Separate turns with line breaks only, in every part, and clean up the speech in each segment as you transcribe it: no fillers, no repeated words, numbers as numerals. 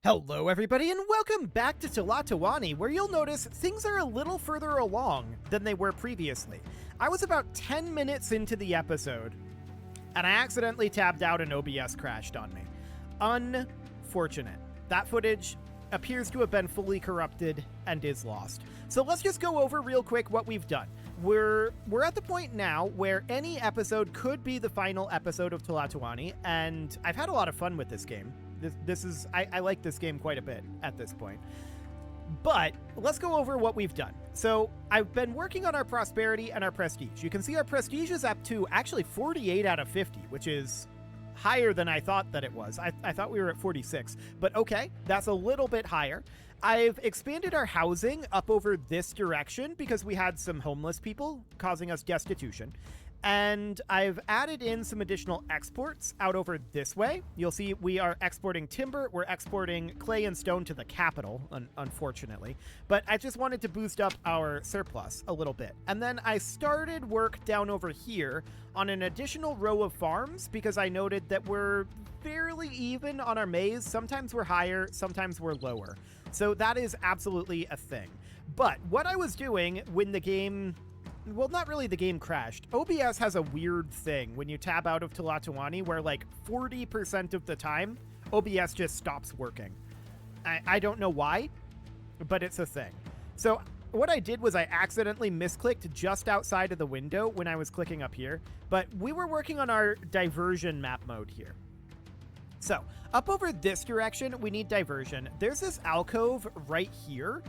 Hello everybody and welcome back to Tlatoani, where you'll notice things are a little further along than they were previously. I was about 10 minutes into the episode, and I accidentally tabbed out and OBS crashed on me. Unfortunate. That footage appears to have been fully corrupted and is lost. So let's just go over real quick what we've done. We're at the point now where any episode could be the final episode of Tlatoani, and I've had a lot of fun with this game. I like this game quite a bit at this point. But let's go over what we've done. So I've been working on our prosperity and our prestige. You can see our prestige is up to actually 48 out of 50, which is higher than I thought that it was. I thought we were at 46, but okay, that's a little bit higher. I've expanded our housing up over this direction because we had some homeless people causing us destitution. And I've added in some additional exports out over this way. You'll see we are exporting timber. We're exporting clay and stone to the capital, unfortunately. But I just wanted to boost up our surplus a little bit. And then I started work down over here on an additional row of farms because I noted that we're fairly even on our maize. Sometimes we're higher, sometimes we're lower. So that is absolutely a thing. But what I was doing when the game... well, not really the game crashed. OBS has a weird thing when you tab out of Tlatoani where like 40% of the time, OBS just stops working. I don't know why, but it's a thing. So what I did was I accidentally misclicked just outside of the window when I was clicking up here, but we were working on our diversion map mode here. So up over this direction, we need diversion. There's this alcove right here.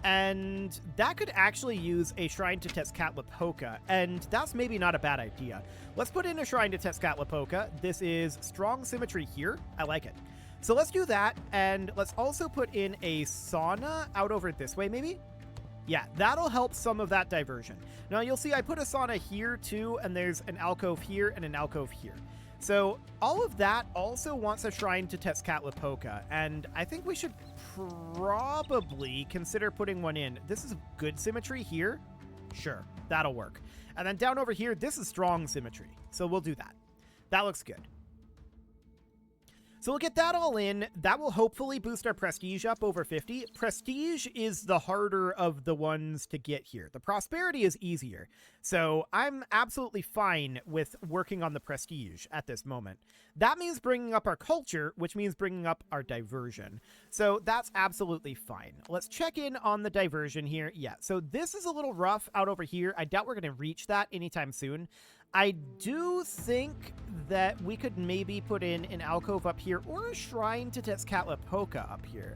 And that could actually use a Shrine to Tezcatlipoca, and that's maybe not a bad idea. Let's put in a Shrine to Tezcatlipoca. This is strong symmetry here. I like it. So let's do that, and let's also put in a sauna out over this way, maybe? Yeah, that'll help some of that diversion. Now, you'll see I put a sauna here, too, and there's an alcove here and an alcove here. So all of that also wants a Shrine to Tezcatlipoca, and I think we should probably consider putting one in. This is good symmetry here. Sure, that'll work. And then down over here, this is strong symmetry, so we'll do that. That looks good. So we'll get that all in. That will hopefully boost our prestige up over 50. Prestige is the harder of the ones to get here. The prosperity is easier. So I'm absolutely fine with working on the prestige at this moment. That means bringing up our culture, which means bringing up our diversion. So that's absolutely fine. Let's check in on the diversion here. Yeah, so this is a little rough out over here. I doubt we're going to reach that anytime soon. I do think that we could maybe put in an alcove up here or a Shrine to Tezcatlipoca up here.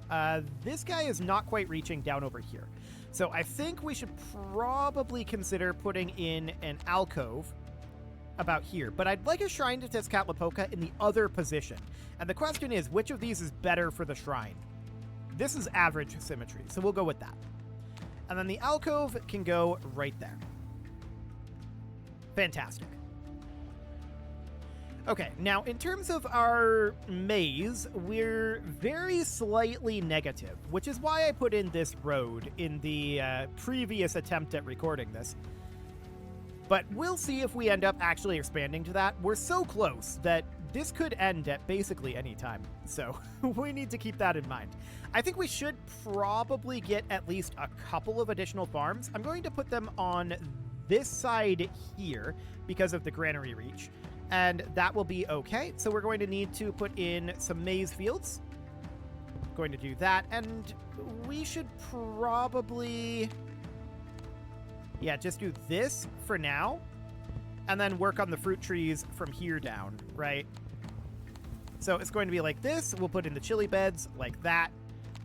This guy is not quite reaching down over here. So I think we should probably consider putting in an alcove about here. But I'd like a Shrine to Tezcatlipoca in the other position. And the question is, which of these is better for the shrine? This is average symmetry, so we'll go with that. And then the alcove can go right there. Fantastic. Okay, now in terms of our maize, we're very slightly negative, which is why I put in this road in the previous attempt at recording this. But we'll see if we end up actually expanding to that. We're so close that this could end at basically any time, so we need to keep that in mind. I think we should probably get at least a couple of additional farms. I'm going to put them on this side here because of the granary reach, and that will be okay. So we're going to need to put in some maize fields. Going to do that, and we should probably, yeah, just do this for now, and then work on the fruit trees from here down, right? So it's going to be like this. We'll put in the chili beds like that,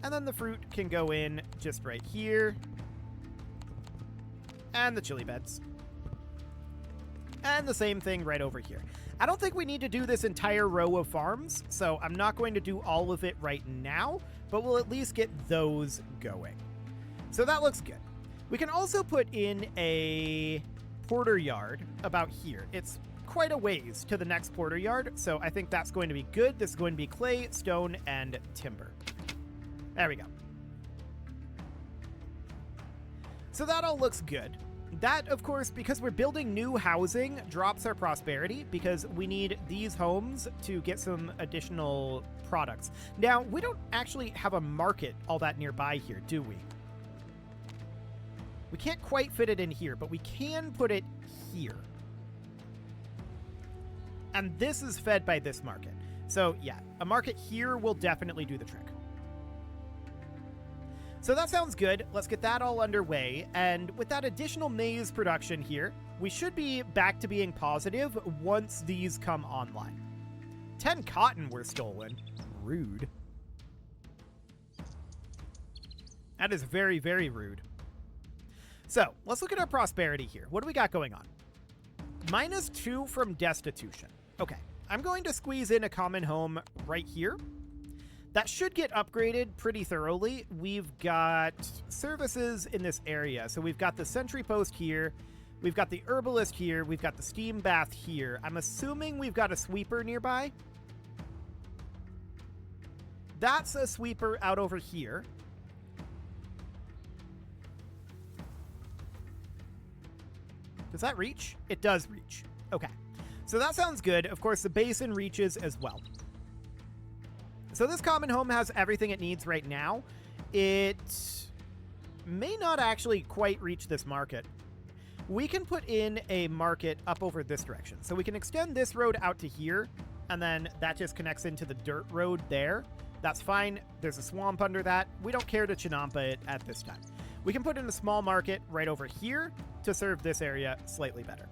and then the fruit can go in just right here. And the chili beds. And the same thing right over here. I don't think we need to do this entire row of farms, so I'm not going to do all of it right now, but we'll at least get those going. So that looks good. We can also put in a porter yard about here. It's quite a ways to the next porter yard, so I think that's going to be good. This is going to be clay, stone, and timber. There we go. So that all looks good. That, of course, because we're building new housing, drops our prosperity because we need these homes to get some additional products. Now, we don't actually have a market all that nearby here, do we? We can't quite fit it in here, but we can put it here. And this is fed by this market. So, yeah, a market here will definitely do the trick. So that sounds good. Let's get that all underway. And with that additional maize production here, we should be back to being positive once these come online. 10 cotton were stolen. Rude. That is very, very rude. So let's look at our prosperity here. What do we got going on? -2 from destitution. Okay, I'm going to squeeze in a common home right here. That should get upgraded pretty thoroughly. We've got services in this area. So we've got the sentry post here. We've got the herbalist here. We've got the steam bath here. I'm assuming we've got a sweeper nearby. That's a sweeper out over here. Does that reach? It does reach. Okay. So that sounds good. Of course, the basin reaches as well. So this common home has everything it needs right now. It may not actually quite reach this market. We can put in a market up over this direction. So we can extend this road out to here, and then that just connects into the dirt road there. That's fine. There's a swamp under that. We don't care to Chinampa it at this time. We can put in a small market right over here to serve this area slightly better.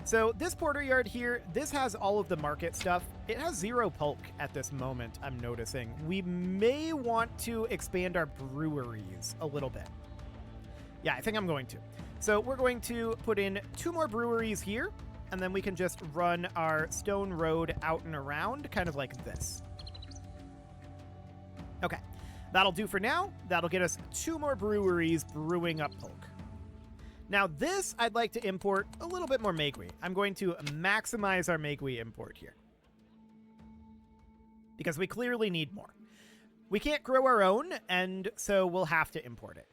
So this porter yard here, this has all of the market stuff. It has 0 pulque at this moment, I'm noticing. We may want to expand our breweries a little bit. Yeah, I think I'm going to. So we're going to put in 2 more breweries here, and then we can just run our stone road out and around, kind of like this. Okay, that'll do for now. That'll get us 2 more breweries brewing up pulque. Now this, I'd like to import a little bit more megui. I'm going to maximize our megui import here, because we clearly need more. We can't grow our own, and so we'll have to import it.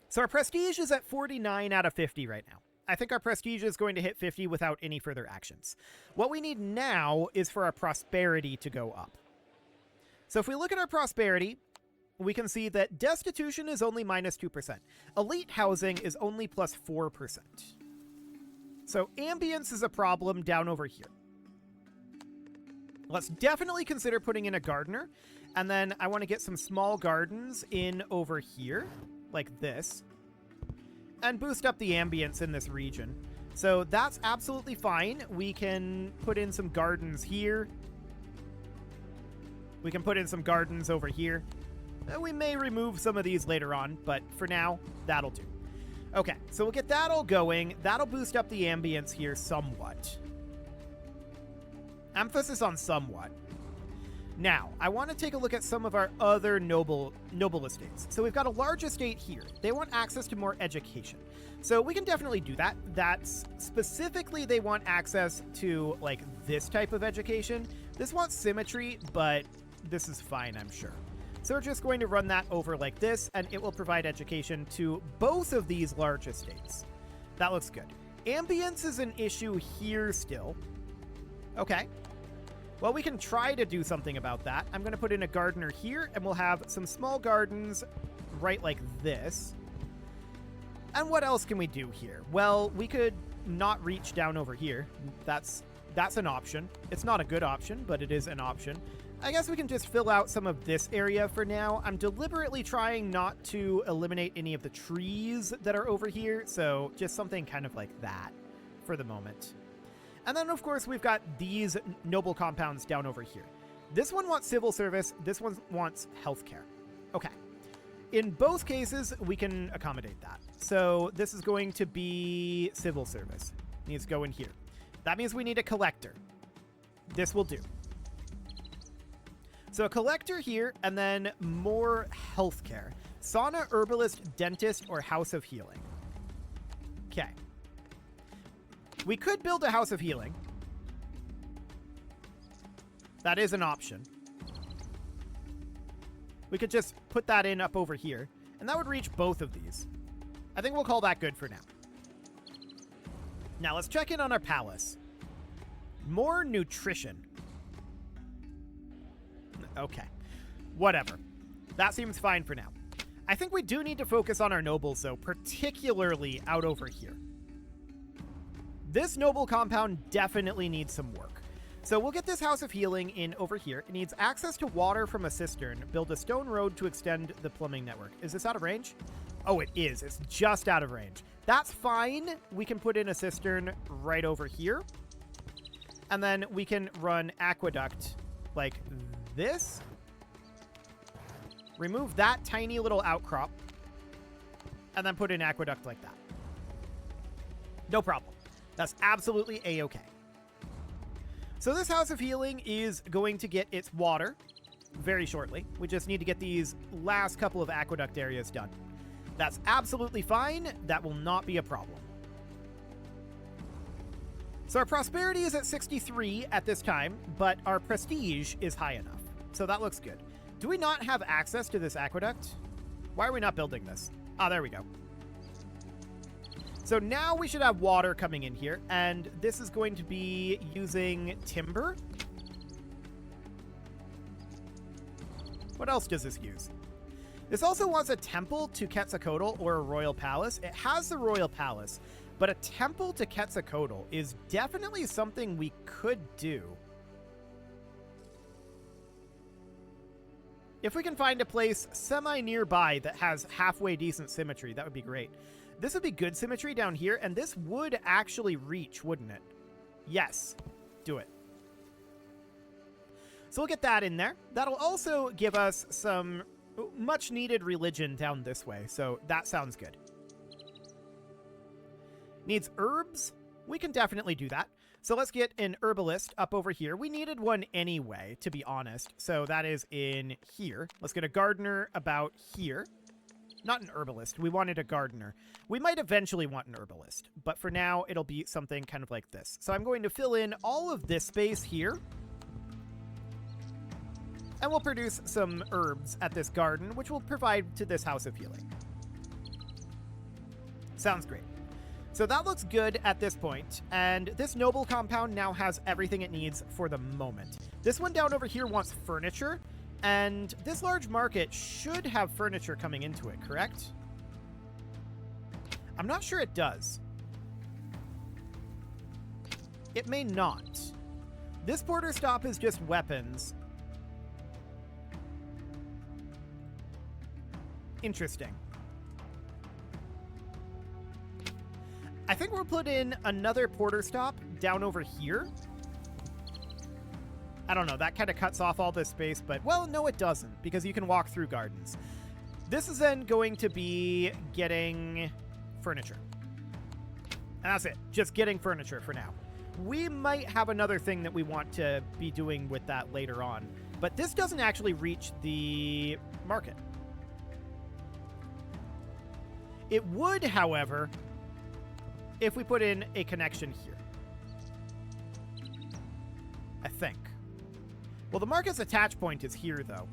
So our prestige is at 49 out of 50 right now. I think our prestige is going to hit 50 without any further actions. What we need now is for our prosperity to go up. So if we look at our prosperity, we can see that destitution is only -2%. Elite housing is only +4%. So ambience is a problem down over here. Let's definitely consider putting in a gardener. And then I want to get some small gardens in over here, like this, and boost up the ambience in this region. So that's absolutely fine. We can put in some gardens here. We can put in some gardens over here. We may remove some of these later on, but for now, that'll do. Okay, so we'll get that all going. That'll boost up the ambience here somewhat. Emphasis on somewhat. Now, I want to take a look at some of our other noble estates. So we've got a large estate here. They want access to more education. So we can definitely do that. That's specifically, they want access to like this type of education. This wants symmetry, but this is fine, I'm sure. So we're just going to run that over like this, and it will provide education to both of these large estates. That looks good. Ambience is an issue here still. Okay. Well, we can try to do something about that. I'm going to put in a gardener here, and we'll have some small gardens right like this. And what else can we do here? Well, we could not reach down over here. That's an option. It's not a good option, but it is an option. I guess we can just fill out some of this area for now. I'm deliberately trying not to eliminate any of the trees that are over here, so just something kind of like that for the moment. And then, of course, we've got these noble compounds down over here. This one wants civil service. This one wants healthcare. Okay. In both cases, we can accommodate that. So this is going to be civil service. Needs to go in here. That means we need a collector. This will do. So a collector here, and then more healthcare. Sauna, herbalist, dentist, or house of healing. Okay. We could build a house of healing. That is an option. We could just put that in up over here. And that would reach both of these. I think we'll call that good for now. Now let's check in on our palace. More nutrition. Okay. Whatever. That seems fine for now. I think we do need to focus on our nobles, though, particularly out over here. This noble compound definitely needs some work. So we'll get this House of Healing in over here. It needs access to water from a cistern. Build a stone road to extend the plumbing network. Is this out of range? Oh, it is. It's just out of range. That's fine. We can put in a cistern right over here. And then we can run aqueduct like this. Remove that tiny little outcrop. And then put in aqueduct like that. No problem. That's absolutely a-okay. So this House of Healing is going to get its water very shortly. We just need to get these last couple of aqueduct areas done. That's absolutely fine. That will not be a problem. So our prosperity is at 63 at this time, but our prestige is high enough. So that looks good. Do we not have access to this aqueduct? Why are we not building this? Ah, there we go. So now we should have water coming in here, and this is going to be using timber. What else does this use? This also wants a temple to Quetzalcoatl or a royal palace. It has the royal palace, but a temple to Quetzalcoatl is definitely something we could do. If we can find a place semi-nearby that has halfway decent symmetry, that would be great. This would be good symmetry down here, and this would actually reach, wouldn't it? Yes. Do it. So we'll get that in there. That'll also give us some much-needed religion down this way, so that sounds good. Needs herbs? We can definitely do that. So let's get an herbalist up over here. We needed one anyway, to be honest, so that is in here. Let's get a gardener about here. Not an herbalist. We wanted a gardener. We might eventually want an herbalist, but for now, it'll be something kind of like this. So I'm going to fill in all of this space here. And we'll produce some herbs at this garden, which will provide to this House of Healing. Sounds great. So that looks good at this point, and this noble compound now has everything it needs for the moment. This one down over here wants furniture, and this large market should have furniture coming into it, correct? I'm not sure it does. It may not. This border stop is just weapons. Interesting. I think we'll put in another porter stop down over here. I don't know, that kind of cuts off all this space, but, well, no, it doesn't, because you can walk through gardens. This is then going to be getting furniture. And that's it, just getting furniture for now. We might have another thing that we want to be doing with that later on, but this doesn't actually reach the market. It would, however, if we put in a connection here. I think. Well, the market's attach point is here, though.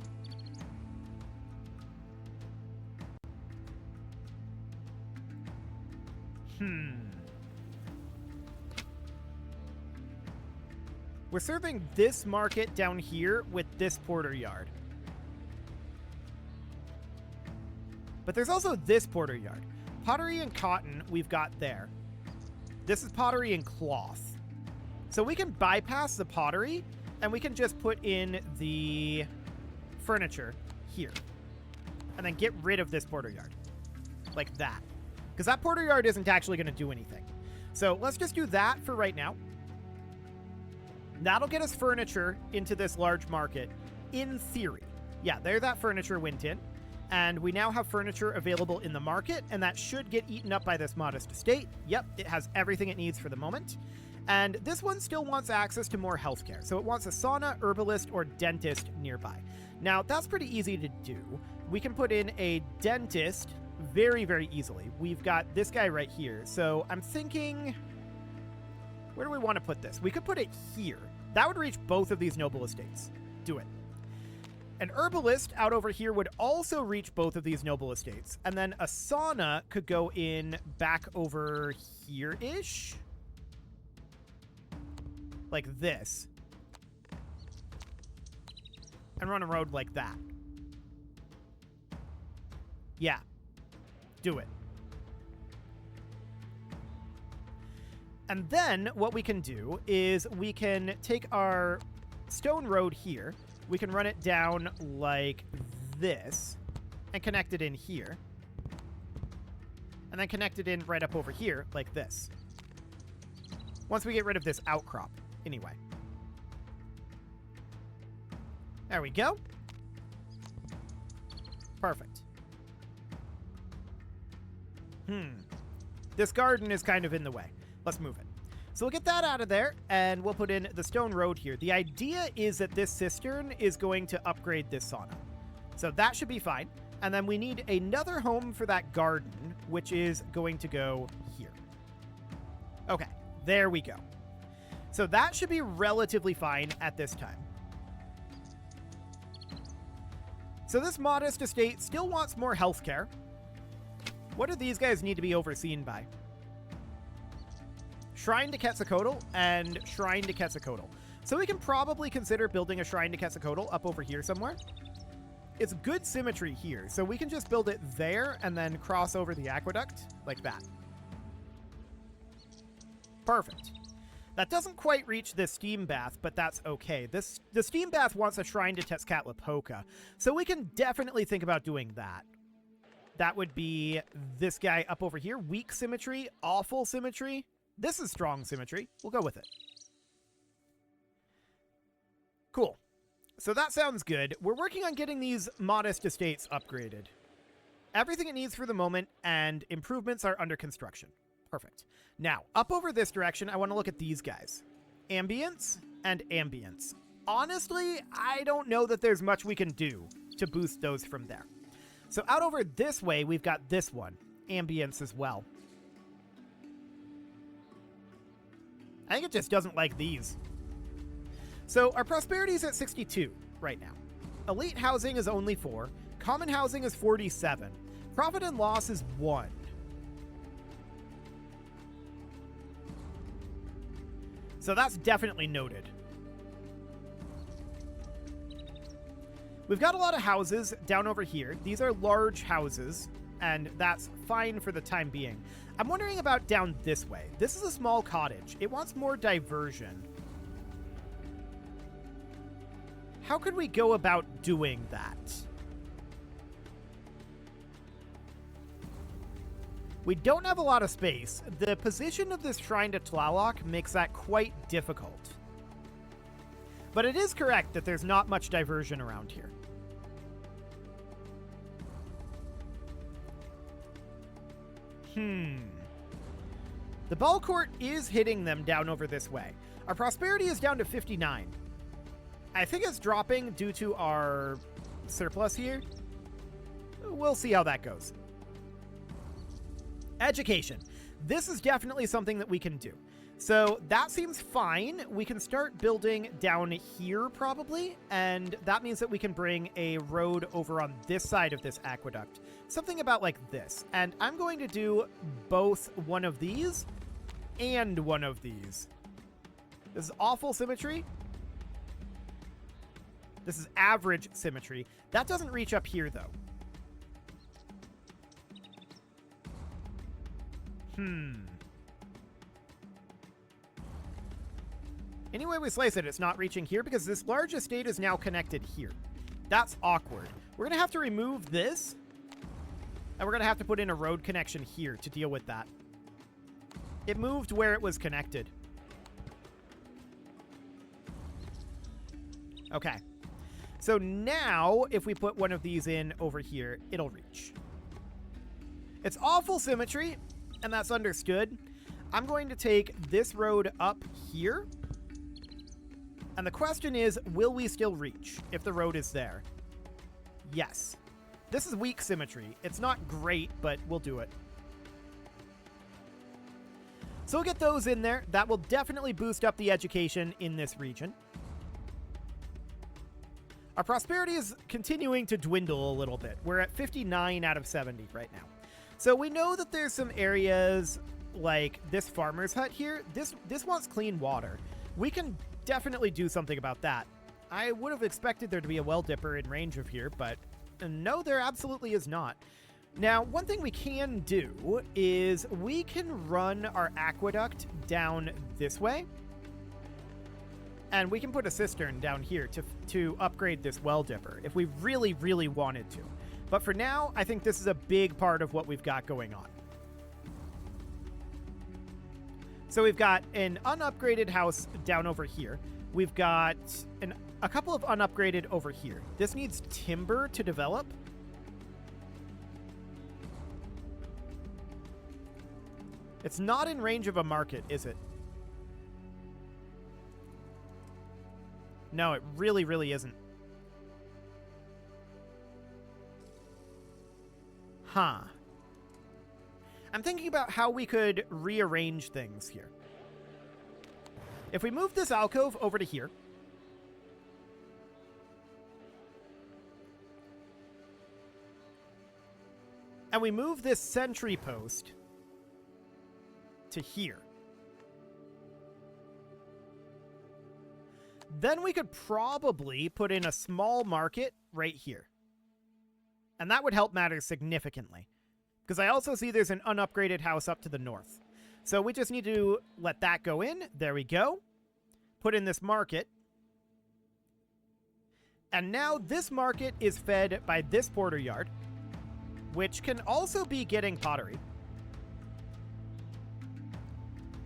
We're serving this market down here with this porter yard. But there's also this porter yard. Pottery and cotton we've got there. This is pottery and cloth. So we can bypass the pottery, and we can just put in the furniture here. And then get rid of this porter yard. Like that. Because that porter yard isn't actually going to do anything. So let's just do that for right now. That'll get us furniture into this large market, in theory. Yeah, there that furniture went in. And we now have furniture available in the market, and that should get eaten up by this modest estate. Yep, it has everything it needs for the moment. And this one still wants access to more healthcare, so it wants a sauna, herbalist, or dentist nearby. Now, that's pretty easy to do. We can put in a dentist very, very easily. We've got this guy right here, so I'm thinking... Where do we want to put this? We could put it here. That would reach both of these noble estates. Do it. An herbalist out over here would also reach both of these noble estates. And then a sauna could go in back over here-ish. Like this. And run a road like that. Yeah. Do it. And then what we can do is we can take our stone road here. We can run it down like this and connect it in here. And then connect it in right up over here like this. Once we get rid of this outcrop, anyway. There we go. Perfect. This garden is kind of in the way. Let's move it. So we'll get that out of there, and we'll put in the stone road here. The idea is that this cistern is going to upgrade this sauna. So that should be fine. And then we need another home for that garden, which is going to go here. Okay, there we go. So that should be relatively fine at this time. So this modest estate still wants more healthcare. What do these guys need to be overseen by? Shrine to Quetzalcoatl and Shrine to Quetzalcoatl. So we can probably consider building a Shrine to Quetzalcoatl up over here somewhere. It's good symmetry here, so we can just build it there and then cross over the aqueduct like that. Perfect. That doesn't quite reach this steam bath, but that's okay. The steam bath wants a Shrine to Tezcatlipoca, so we can definitely think about doing that. That would be this guy up over here. Weak symmetry, awful symmetry. This is strong symmetry. We'll go with it. Cool. So that sounds good. We're working on getting these modest estates upgraded. Everything it needs for the moment, and improvements are under construction. Perfect. Now, up over this direction, I want to look at these guys. Ambience and ambience. Honestly, I don't know that there's much we can do to boost those from there. So out over this way, we've got this one. Ambience as well. I think it just doesn't like these. So our prosperity is at 62 right now. Elite housing is only 4. Common housing is 47. Profit and loss is 1. So that's definitely noted. We've got a lot of houses down over here. These are large houses, and that's fine for the time being. I'm wondering about down this way. This is a small cottage. It wants more diversion. How could we go about doing that? We don't have a lot of space. The position of this shrine to Tlaloc makes that quite difficult. But it is correct that there's not much diversion around here. The ball court is hitting them down over this way. Our prosperity is down to 59. I think it's dropping due to our surplus here. We'll see how that goes. Education. This is definitely something that we can do. So that seems fine. We can start building down here probably, and that means that we can bring a road over on this side of this aqueduct. Something about like this. And I'm going to do both one of these and one of these. This is awful symmetry. This is average symmetry. That doesn't reach up here, though. Any way we slice it, it's not reaching here because this large estate is now connected here. That's awkward. We're going to have to remove this, and we're going to have to put in a road connection here to deal with that. It moved where it was connected. Okay. So now, if we put one of these in over here, it'll reach. It's awful symmetry, and that's understood. I'm going to take this road up here. And the question is, will we still reach if the road is there? Yes. This is weak symmetry. It's not great, but we'll do it. So we'll get those in there. That will definitely boost up the education in this region. Our prosperity is continuing to dwindle a little bit. We're at 59 out of 70 right now. So we know that there's some areas like this farmer's hut here. This wants clean water. We can definitely do something about that. I would have expected there to be a well dipper in range of here, but no, there absolutely is not. Now, one thing we can do is we can run our aqueduct down this way. And we can put a cistern down here to upgrade this well dipper if we really, really wanted to. But for now, I think this is a big part of what we've got going on. So we've got an unupgraded house down over here. We've got a couple of unupgraded over here. This needs timber to develop. It's not in range of a market, is it? No, it really, really isn't. Huh. I'm thinking about how we could rearrange things here. If we move this alcove over to here, and we move this sentry post to here, then we could probably put in a small market right here. And that would help matters significantly. Because I also see there's an unupgraded house up to the north. So we just need to let that go in. There we go. Put in this market. And now this market is fed by this porter yard, which can also be getting pottery.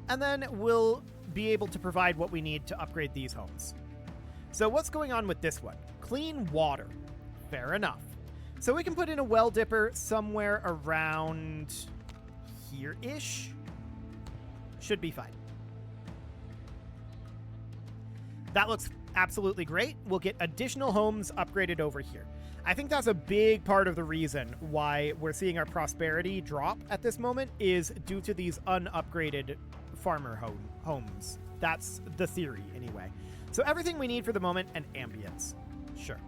And then we'll be able to provide what we need to upgrade these homes. So what's going on with this one? Clean water. Fair enough. So we can put in a well dipper somewhere around here-ish. Should be fine. That looks absolutely great. We'll get additional homes upgraded over here. I think that's a big part of the reason why we're seeing our prosperity drop at this moment is due to these unupgraded farmer homes. That's the theory, anyway. So everything we need for the moment, and ambience. Sure.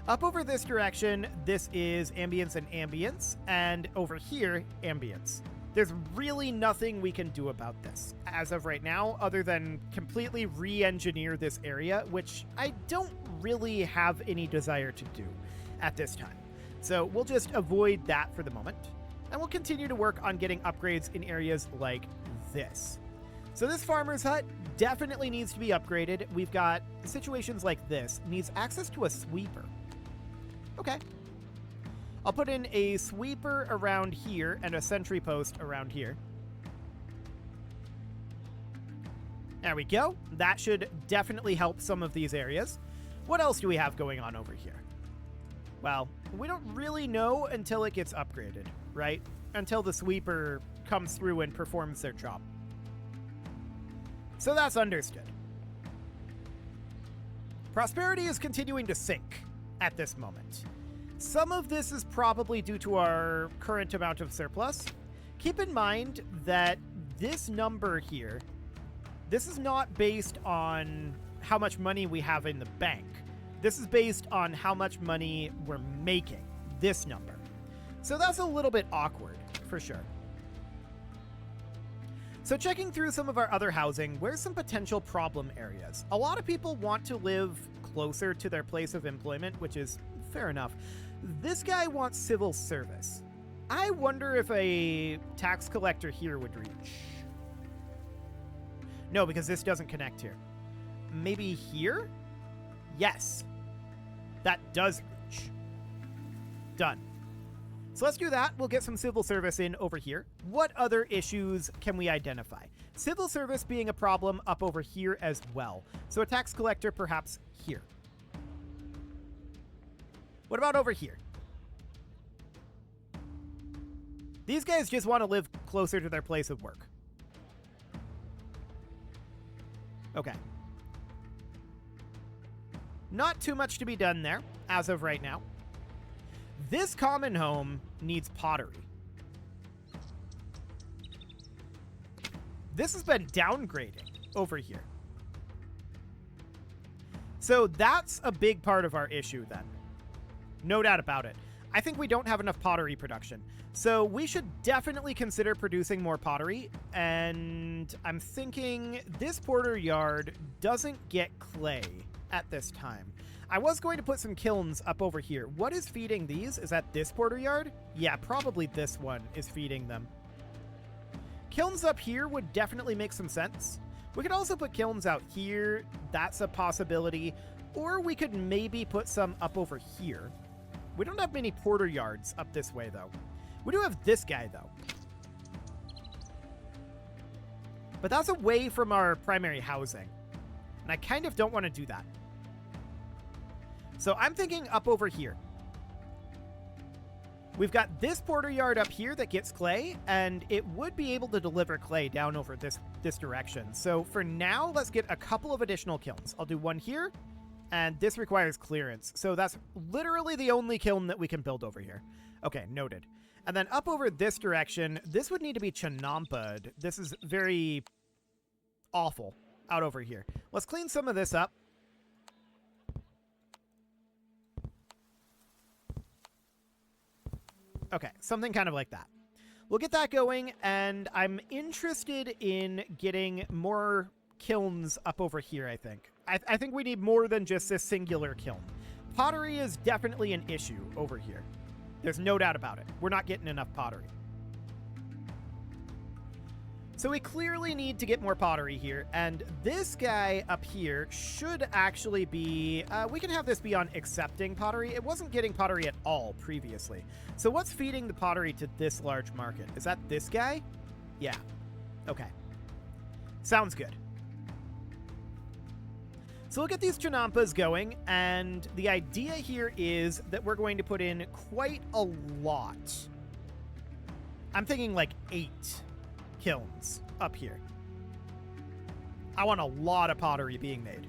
Up over this direction, this is ambience and ambience, and over here, ambience. There's really nothing we can do about this as of right now, other than completely re-engineer this area, which I don't really have any desire to do at this time. So we'll just avoid that for the moment, and we'll continue to work on getting upgrades in areas like this. So this farmer's hut definitely needs to be upgraded. We've got situations like this. Needs access to a sweeper. Okay. I'll put in a sweeper around here and a sentry post around here. There we go. That should definitely help some of these areas. What else do we have going on over here? Well, we don't really know until it gets upgraded, right? Until the sweeper comes through and performs their job. So that's understood. Prosperity is continuing to sink at this moment. Some of this is probably due to our current amount of surplus. Keep in mind that this number here, this is not based on how much money we have in the bank. This is based on how much money we're making, this number. So that's a little bit awkward, for sure. So checking through some of our other housing, where's some potential problem areas? A lot of people want to live closer to their place of employment, which is fair enough. This guy wants civil service. I wonder if a tax collector here would reach. No, because this doesn't connect here. Maybe here? Yes. That does reach. Done. So let's do that. We'll get some civil service in over here. What other issues can we identify? Civil service being a problem up over here as well. So a tax collector perhaps here. What about over here? These guys just want to live closer to their place of work. Okay. Not too much to be done there as of right now. This common home needs pottery. This has been downgrading over here. So that's a big part of our issue then. No doubt about it. I think we don't have enough pottery production. So we should definitely consider producing more pottery. And I'm thinking this porter yard doesn't get clay at this time. I was going to put some kilns up over here. What is feeding these? Is that this porter yard? Yeah, probably this one is feeding them. Kilns up here would definitely make some sense. We could also put kilns out here. That's a possibility. Or we could maybe put some up over here. We don't have many porter yards up this way, though. We do have this guy, though. But that's away from our primary housing. And I kind of don't want to do that. So I'm thinking up over here. We've got this porter yard up here that gets clay, and it would be able to deliver clay down over this direction. So for now, let's get a couple of additional kilns. I'll do one here, and this requires clearance. So that's literally the only kiln that we can build over here. Okay, noted. And then up over this direction, this would need to be chinampa'd. This is very awful out over here. Let's clean some of this up. Okay, something kind of like that. We'll get that going, and I'm interested in getting more kilns up over here, I think. I think we need more than just this singular kiln. Pottery is definitely an issue over here. There's no doubt about it. We're not getting enough pottery. So we clearly need to get more pottery here, and this guy up here should actually be... we can have this be on accepting pottery. It wasn't getting pottery at all previously. So what's feeding the pottery to this large market? Is that this guy? Yeah. Okay. Sounds good. So we'll get these chinampas going, and the idea here is that we're going to put in quite a lot. I'm thinking like 8 kilns up here. I want a lot of pottery being made.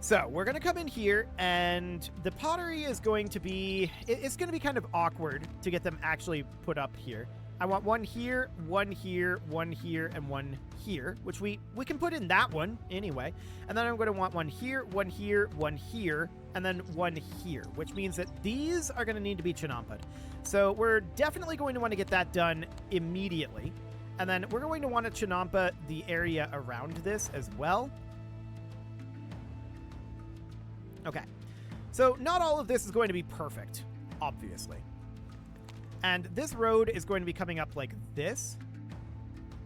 So we're going to come in here, and the pottery is going to be... It's going to be kind of awkward to get them actually put up here. I want one here, one here, one here, and one here, which we can put in that one anyway. And then I'm going to want one here, one here, one here, and then one here, which means that these are going to need to be chinampa'd. So we're definitely going to want to get that done immediately. And then we're going to want to chinampa the area around this as well. Okay. So not all of this is going to be perfect, obviously. And this road is going to be coming up like this.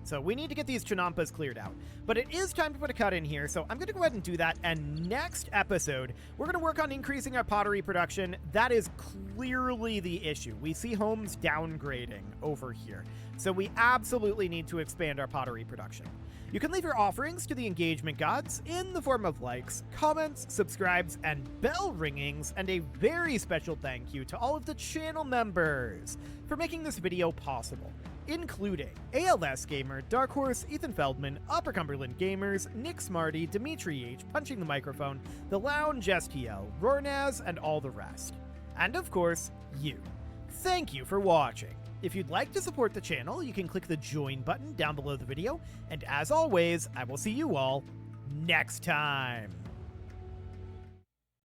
So we need to get these chinampas cleared out. But it is time to put a cut in here, so I'm going to go ahead and do that. And next episode, we're going to work on increasing our pottery production. That is clearly the issue. We see homes downgrading over here. So we absolutely need to expand our pottery production. You can leave your offerings to the engagement gods in the form of likes, comments, subscribes, and bell ringings, and a very special thank you to all of the channel members for making this video possible, including ALS Gamer, Dark Horse, Ethan Feldman, Upper Cumberland Gamers, Nick Smarty, Dimitri H, Punching the Microphone, The Lounge STL, Rornaz, and all the rest. And of course, you. Thank you for watching. If you'd like to support the channel, you can click the join button down below the video, and as always, I will see you all next time.